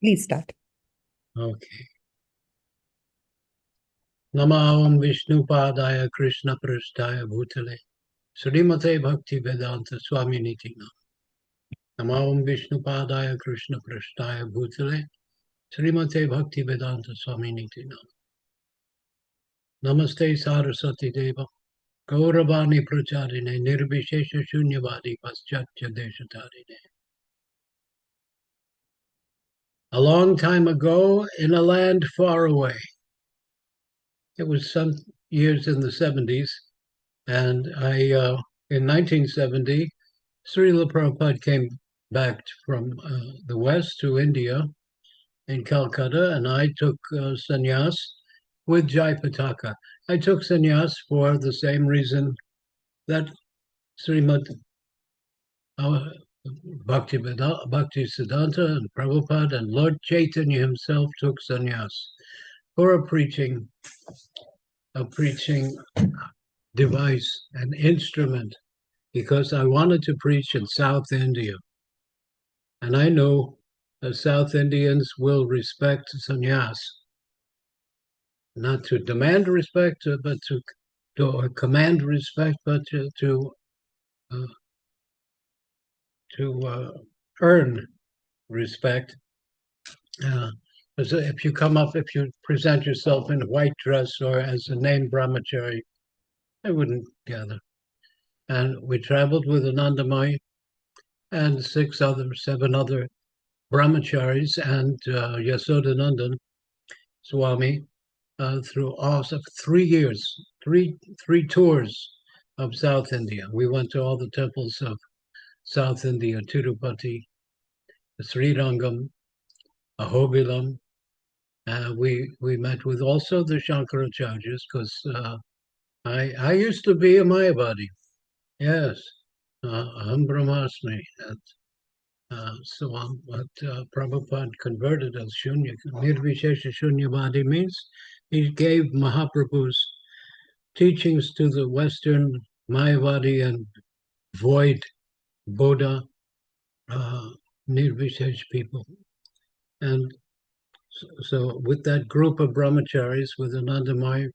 Please start. Okay. Namaham Vishnu Padaya Krishna Prasthaya Bhutale Srimate Bhakti Vedanta Swami Niti Namaham Vishnu Padaya Krishna Prasthaya Bhutale Srimate Bhakti Vedanta Swami Niti Namaste Saraswati Deva Gauravani Pracharine Nirvishesha Shunyavadi Paschatya Deshatarine. A long time ago in a land far away. It was some years in the 70s, and in 1970, Srila Prabhupada came back from the West to India in Calcutta, and I took sannyas with Jayapataka. I took sannyas for the same reason that Srimad Bhakti Siddhanta and Prabhupada and Lord Chaitanya himself took sannyas for a preaching device, an instrument, because I wanted to preach in South India. And I know that South Indians will respect sannyas, not to demand respect, but to command respect, but uh, earn respect. If you present yourself in a white dress or as a named brahmachari, I wouldn't gather. And we traveled with AnandMaya and seven other brahmacharis and Yasodanandan Swami through all of 3 years, three tours of South India. We went to all the temples of South India, Tirupati, Srirangam, Ahobilam. We met with also the Shankaracharyas because I used to be a Mayavadi. Yes, Aham Brahmasmi. So on, but Prabhupada converted as Shunya. Nirvishesha Shunyavadi means he gave Mahaprabhu's teachings to the Western Mayavadi and void Bodha Nirvishesh people. And so with that group of brahmacharis, with AnandMaya,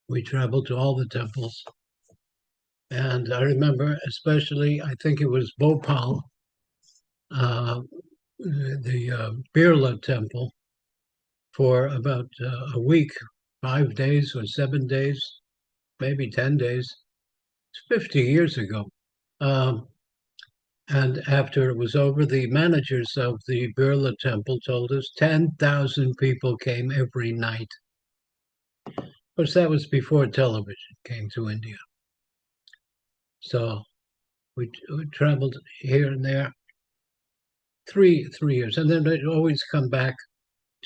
we traveled to all the temples. And I remember especially, I think it was Bhopal, the Birla temple, for about a week, 5 days or 7 days, maybe 10 days. It's 50 years ago. And after it was over, the managers of the Birla temple told us 10,000 people came every night. Of course, that was before television came to India. So we traveled here and there 3 years. And then I'd always come back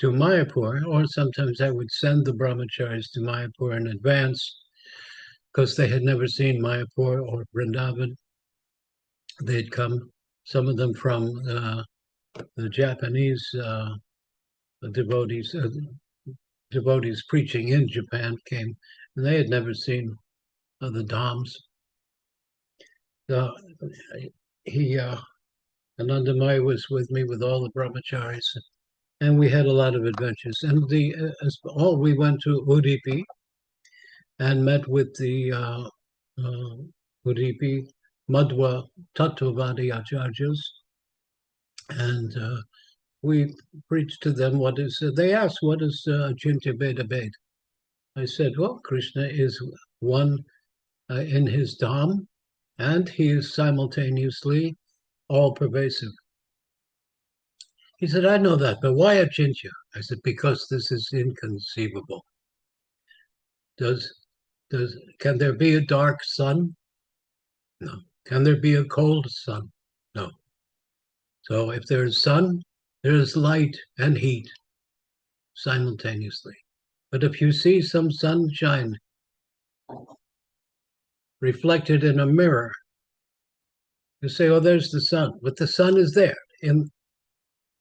to Mayapur, or sometimes I would send the brahmacharis to Mayapur in advance because they had never seen Mayapur or Vrindavan. They'd come, some of them from the Japanese devotees preaching in Japan came, and they had never seen the Dhams. AnandMaya was with me with all the brahmacharis, and we had a lot of adventures. And we went to Udupi and met with the Udupi Madhva Tattvavadi Acharyas, and we preached to them they asked, what is Achintya Veda Ved? I said, well, Krishna is one in his Dham, and he is simultaneously all-pervasive. He said, I know that, but why Achintya? I said, because this is inconceivable. Can there be a dark sun? No. Can there be a cold sun? No. So if there is sun, there is light and heat simultaneously. But if you see some sunshine reflected in a mirror, you say, oh, there's the sun. But the sun is there in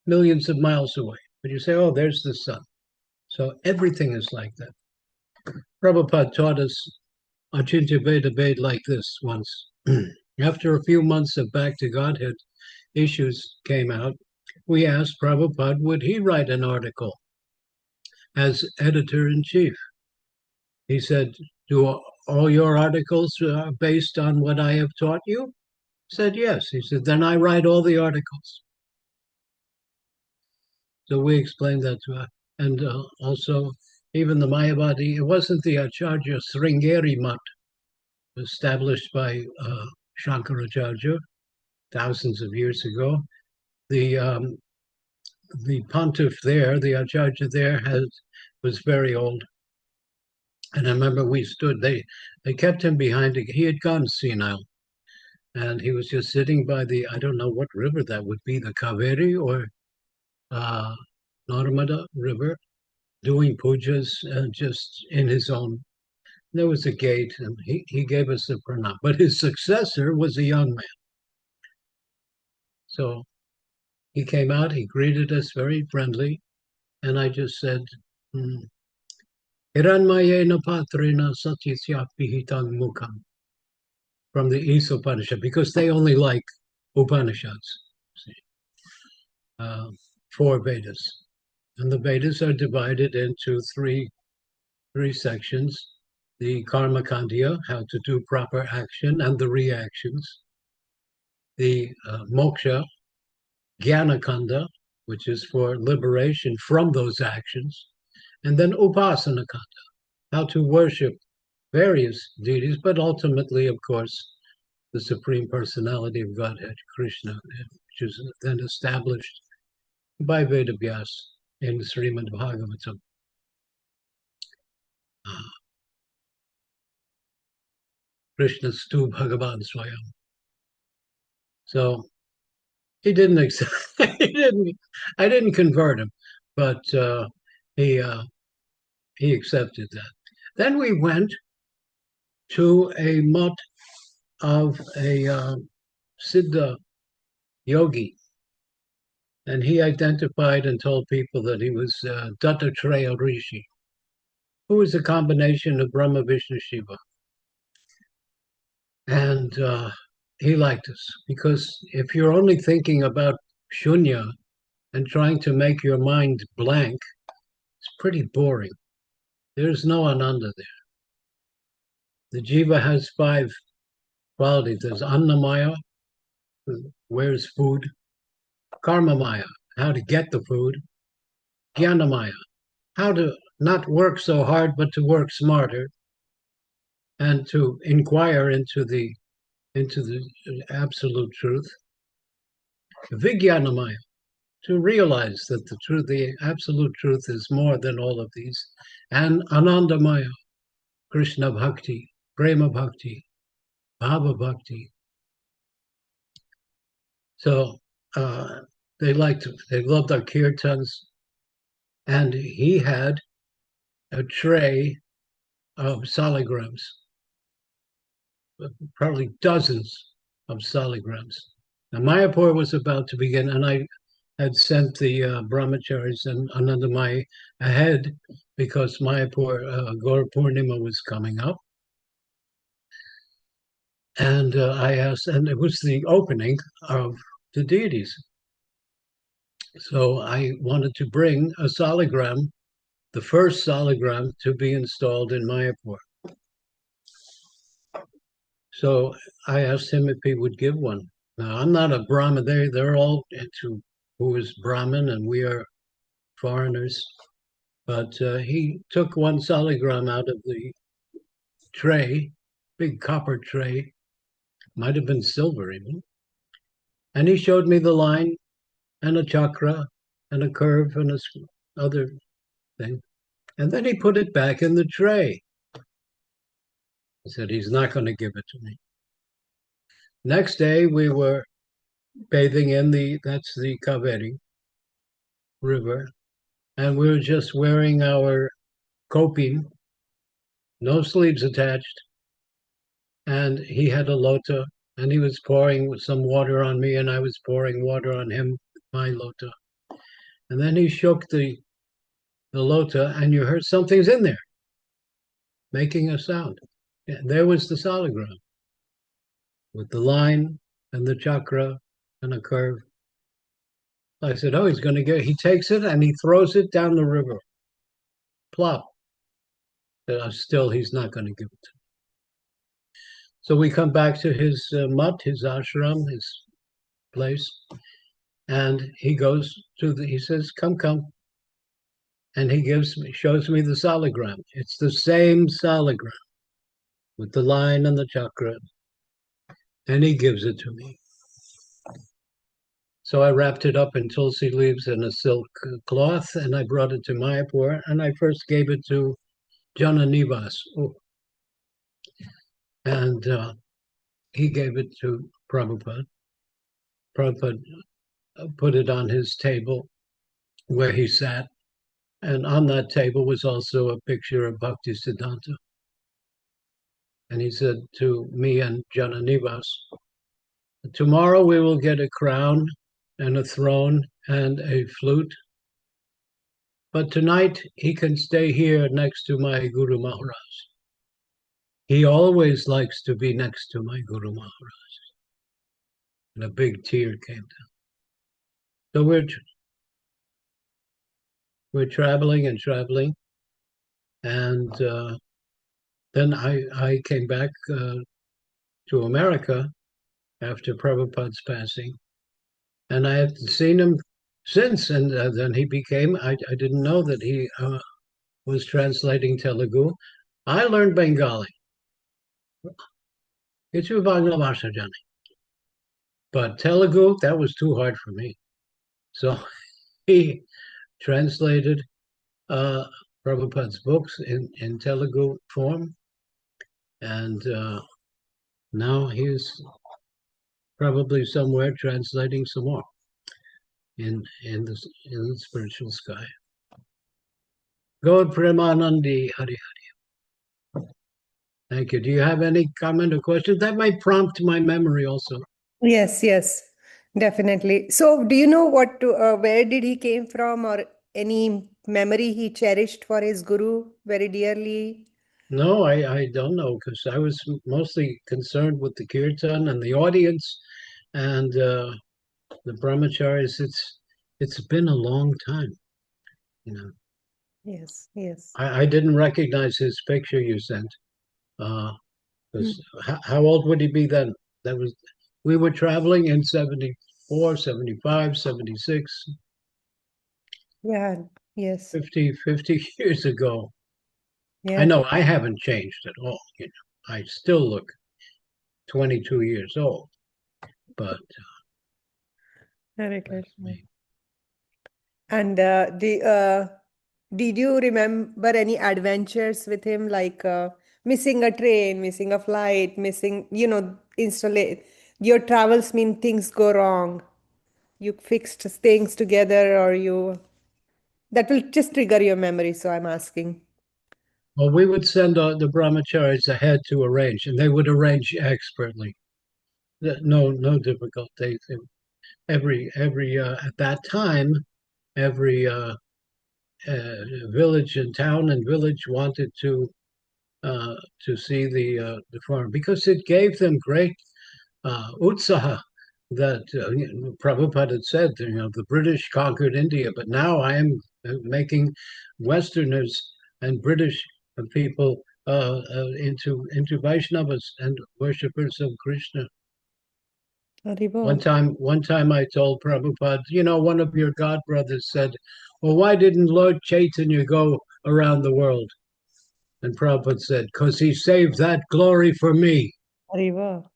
millions of miles away. But you say, oh, there's the sun. So everything is like that. Prabhupada taught us Achintya Veda Ved like this once. After a few months of Back to Godhead issues came out, we asked Prabhupada, would he write an article as editor-in-chief? He said, do all your articles based on what I have taught you? I said, yes. He said, then I write all the articles. So we explained that to her. And also, even the Mayavadi, it wasn't the Acharya Sringeri Mutt established by Shankaracharya thousands of years ago. The pontiff there, the Acharya there, was very old. And I remember we stood, they kept him behind, he had gone senile. And he was just sitting by I don't know what river that would be, the Kaveri or uh, Narmada River, doing pujas just in his own. There was a gate, and he gave us the pranam. But his successor was a young man. So he came out, he greeted us very friendly, and I just said, Hiranmayena patrena satisya pihitang mukham, from the Isa Upanishad, because they only like Upanishads, uh, 4 Vedas. And the Vedas are divided into three sections: the Karma Kandya, how to do proper action, and the reactions; the Moksha, Jnana Kanda, which is for liberation from those actions; and then Upasana Kanda, how to worship various deities, but ultimately, of course, the Supreme Personality of Godhead, Krishna, which is then established by Vedavyas in Srimad Bhagavatam. Krishna Stu Bhagavan Swayam. So he didn't accept. I didn't convert him, but he accepted that. Then we went to a mutt of a Siddha yogi, and he identified and told people that he was Dattatreya Rishi, who was a combination of Brahma, Vishnu, Shiva. And he liked us, because if you're only thinking about shunya and trying to make your mind blank, it's pretty boring. There's no ananda there. The jiva has 5 qualities. There's AnandMaya, where's food; Karmamaya, how to get the food; Jnanamaya, how to not work so hard but to work smarter and to inquire into the absolute truth; Vijnanamaya, to realize that the absolute truth is more than all of these; and AnandMaya, Krishna Bhakti, Prema Bhakti, Bhava Bhakti. So they loved our kirtans, and he had a tray of salagrams, probably dozens of salagrams. Now Mayapur was about to begin, and I had sent the brahmacharis and AnandMaya ahead, because Mayapur Gaur Purnima was coming up. And I asked, and it was the opening of the deities. So I wanted to bring a salagram, the first salagram to be installed in Mayapur. So I asked him if he would give one. Now, I'm not a Brahmin. They're all into who is Brahmin, and we are foreigners. But he took one salagram out of the tray, big copper tray, might have been silver even. And he showed me the line and a chakra and a curve and a other thing. And then he put it back in the tray. He said he's not going to give it to me. Next day we were bathing in that's the Kaveri River, and we were just wearing our kopin, no sleeves attached, and he had a lota, and he was pouring some water on me, and I was pouring water on him, my lota. And then he shook the lota, and you heard something's in there, making a sound. And there was the salagram, with the line and the chakra and a curve. I said, oh, he's going to get, he takes it and he throws it down the river. Plop. Still, he's not going to give it to me. So we come back to his mutt, his ashram, his place, and he goes to he says, come, come. And he shows me the salagram. It's the same salagram with the line and the chakra. And he gives it to me. So I wrapped it up in tulsi leaves and a silk cloth, and I brought it to Mayapur, and I first gave it to Jana Nivas. Oh, and he gave it to Prabhupada. Prabhupada put it on his table where he sat, and on that table was also a picture of Bhaktisiddhanta. And he said to me and Jana Nivas, tomorrow we will get a crown and a throne and a flute. But tonight he can stay here next to my Guru Maharaj. He always likes to be next to my Guru Maharaj. And a big tear came down. So we're traveling and traveling. And then I came back to America after Prabhupada's passing. And I had seen him since. And then he became, I didn't know that he was translating Telugu. I learned Bengali. কিছু বাংলা ভাষা জানি. But Telugu, that was too hard for me. So he translated Prabhupada's books in Telugu form. And now he's probably somewhere translating some more in the spiritual sky. God Premanandi Hari Hari. Thank you. Do you have any comment or question? That might prompt my memory also. Yes, yes, definitely. So, do you know where did he came from, or any memory he cherished for his guru very dearly? No, I don't know, because I was mostly concerned with the kirtan and the audience and the brahmacharis. It's been a long time, you know. Yes, yes. I didn't recognize his picture you sent. Because how old would he be then? We were traveling in 74, 75, 76, Yeah, yes. 50 years ago. Yeah. I know I haven't changed at all. You know, I still look 22 years old, but Hare that's Krishna. me. And did you remember any adventures with him, like missing a train, missing a flight, missing, your travels mean things go wrong. You fixed things together, or that will just trigger your memory. So I'm asking. Well, we would send the brahmacharis ahead to arrange, and they would arrange expertly. No difficulty. Every at that time, every village and town and village wanted to see the farm, because it gave them great utsaha that Prabhupada had said, the British conquered India, but now I am making Westerners and British people into Vaishnavas and worshippers of Krishna. Haribo. One time I told Prabhupada, one of your god brothers said, well, why didn't Lord Chaitanya go around the world? And Prabhupada said, because he saved that glory for me. Haribo.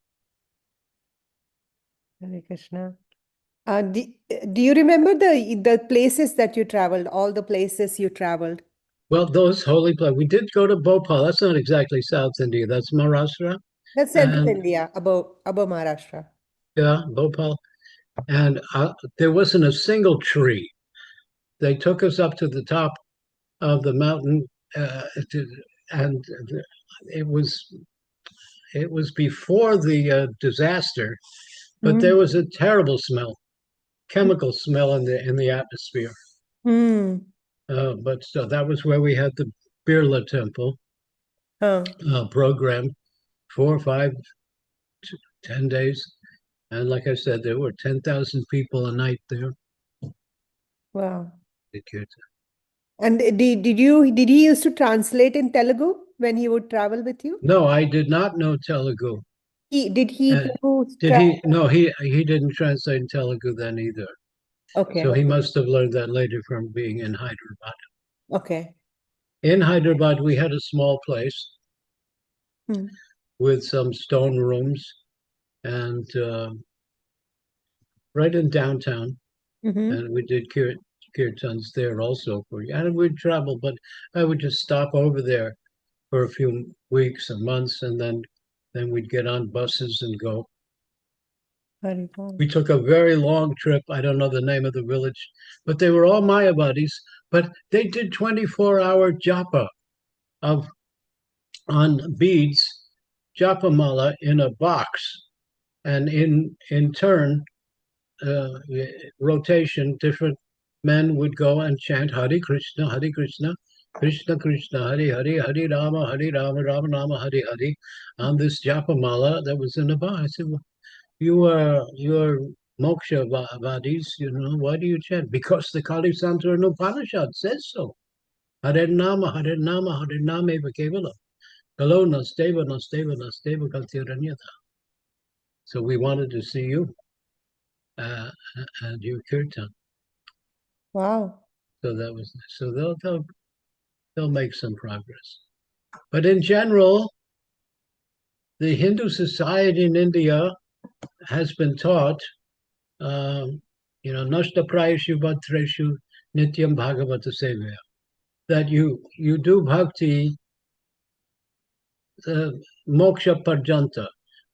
Hare Krishna. Do you remember the places that you traveled, all the places you traveled? Well, those holy places. We did go to Bhopal. That's not exactly South India. That's Maharashtra. That's Central India, above Maharashtra. Yeah, Bhopal. And there wasn't a single tree. They took us up to the top of the mountain, and it was before the disaster, but there was a terrible smell, chemical smell in the atmosphere. Hmm. But so that was where we had the Birla Temple program, 4, 5, 10 days. And like I said, there were 10,000 people a night there. did kirtan. And did he used to translate in Telugu when he would travel with you? No, I did not know Telugu. Did he And Prabhu did he? No, he didn't translate in Telugu then either. So Okay. he must have learned that later from being in Hyderabad. Okay. In Hyderabad, we had a small place Hmm. with some stone rooms and right in downtown, Mm-hmm. and we did kirtans there also and we'd travel, but I would just stop over there for a few weeks or months, and then we'd get on buses and go. Haribol. We took a very long trip. I don't know the name of the village, but they were all Mayavadis, but they did 24-hour japa of on beads, japa mala in a box, and in turn uh, rotation, different men would go and chant Hare Krishna, Krishna Krishna, Hare Hare, Hare Rama, Rama Rama, Hare Hare, on this japamala that was in the bar. I said, well, you are moksha vadis, why do you chant? Because the Kali Sanskara Upanishad says so. Hare Nama, Hare Nama, Hare Nama Eva Kevala. Hello, Nasteva, Nasteva, Nasteva, Kaltiranyata. So we wanted to see you uh, and your kirtan. Wow. So that was so they'll make some progress. But in general, the Hindu society in India has been taught, nashta prayashu bhatreshu nityam bhagavata sevaya, that you do bhakti uh, moksha parjanta,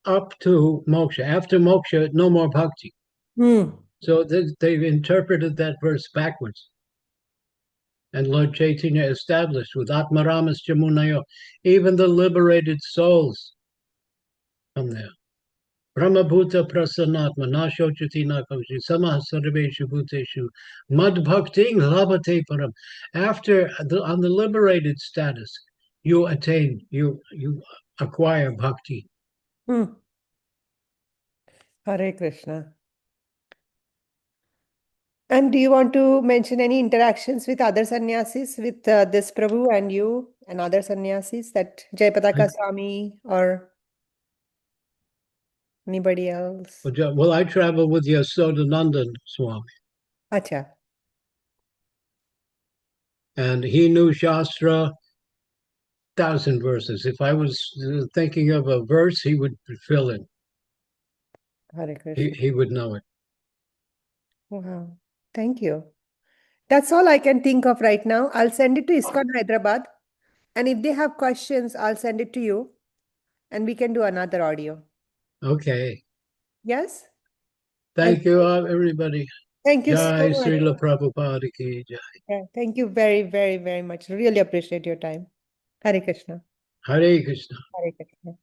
up to moksha. After moksha, no more bhakti. Hmm. So they've interpreted that verse backwards. And Lord Chaitanya established with Atmaramas Jamunayo, even the liberated souls come there. Brahmabhuta prasannatma nashochati nakoshi samah sarveshu bhuteshu mad bhakting labhate param. After on the liberated status, you acquire bhakti. Hmm. Hare Krishna. And do you want to mention any interactions with other sannyasis, with this Prabhu and you and other sannyasis, that I, Jayapataka Swami or anybody else? well, I travel with Yasodananda Swami, Acha. and he knew Shastra 1,000 verses. If I was thinking of a verse, he would fill in. Hare He, Krishna. he would know it. Wow. Thank you. That's all I can think of right now. I'll send it to ISKCON Hyderabad. And if they have questions, I'll send it to you and we can do another audio. Okay. Yes? And Thank you, everybody. thank you so Jai much. Srila Prabhupada ki jai. Yeah, thank you very, very, very much. Really appreciate your time. Hare Krishna. Hare Krishna. Hare Krishna.